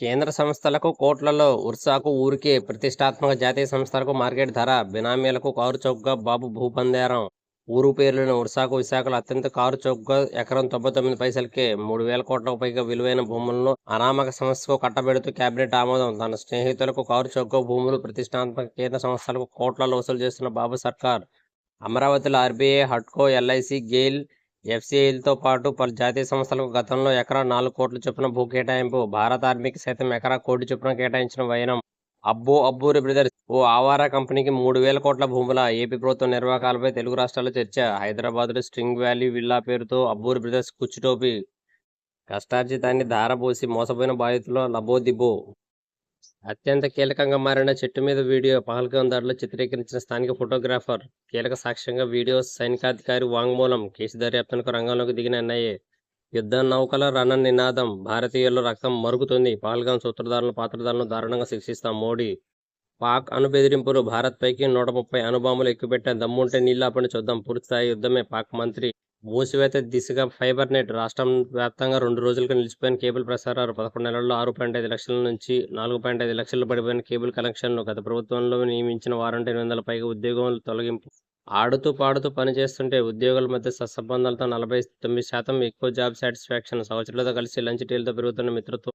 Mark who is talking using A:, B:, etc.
A: కేంద్ర సంస్థలకు కోట్లలో ఉర్సాకు ఊరికే ప్రతిష్టాత్మక జాతీయ సంస్థలకు మార్కెట్ ధర బినామీలకు కారు చౌకగా బాబు భూపందేరం ఊరు పేరులోని ఉర్సాకు విశాఖలో అత్యంత కారు చౌకగా ఎకరం 99 పైసలకే 3,000 కోట్లకు పైగా విలువైన భూములను అనామక సంస్థకు కట్టబెడుతూ కేబినెట్ ఆమోదం. తన స్నేహితులకు కారు చౌకగా భూములు ప్రతిష్టాత్మక కేంద్ర సంస్థలకు కోట్లలో వసూలు చేస్తున్న బాబు సర్కార్ అమరావతిలో ఆర్బీఐ, హడ్కో, ఎల్ఐసి, గెయిల్, ఎఫ్సిఐలతో పాటు పలు జాతీయ సంస్థలకు గతంలో ఎకరా 4 కోట్ల చొప్పున భూ కేటాయింపు. భారత ఆర్మీకి సైతం ఎకరా కోటి చొప్పున కేటాయించిన వైనం. అబ్బూరి బ్రదర్స్ ఓ ఆవారా కంపెనీకి 3,000 కోట్ల భూముల ఏపీ ప్రభుత్వం నిర్వాకాలపై తెలుగు రాష్ట్రాల్లో చర్చ. హైదరాబాద్లో స్ట్రింగ్ వ్యాలీ విల్లా పేరుతో అబ్బూరి బ్రదర్స్ కుచ్చుటోపీ. కష్టార్జితాన్ని ధారపోసి మోసపోయిన బాధితుల లబోదిబో. అత్యంత కీలకంగా మారిన చెట్టు మీద వీడియో పహల్గాం దాడిలో చిత్రీకరించిన స్థానిక ఫోటోగ్రాఫర్ కీలక సాక్ష్యంగా వీడియో. సైనికాధికారి వాంగ్మూలం. కేసు దర్యాప్తునకు రంగంలోకి దిగిన ఎన్ఐఏ. యుద్ధ నౌకల రణ నినాదం. భారతీయుల్లో రక్తం మరుగుతుంది. పహల్గాం సూత్రధారులను పాత్రధారులను దారుణంగా శిక్షిస్తాం మోడీ. పాక్ అణు బెదిరింపులు. భారత్పైకి 130 అణుబాంబులు ఎక్కుపెట్టే దమ్ముంటే నీళ్లాపండి చూద్దాం. పూర్తిస్థాయి యుద్ధమే. పాక్ మంత్రి. మూసివేత దిశగా ఫైబర్ నెట్. రాష్ట్రం వ్యాప్తంగా 2 రోజులుగా నిలిచిపోయిన కేబుల్ ప్రసారాలు. 11 నెలల్లో 6.5 లక్షల నుంచి 4.5 లక్షలు పడిపోయిన కేబుల్ కనెక్షన్లు. గత ప్రభుత్వంలో నియమించిన వారంటే 800 పైగా ఉద్యోగుల తొలగింపు. ఆడుతూ పాడుతూ పనిచేస్తుంటే ఉద్యోగుల మధ్య సత్సంబంధాలతో 49% ఎక్కువ జాబ్ సాటిస్ఫాక్షన్. సహచరులతో కలిసి లంచ్ టీలతో పెరుగుతున్న మిత్రత్వం.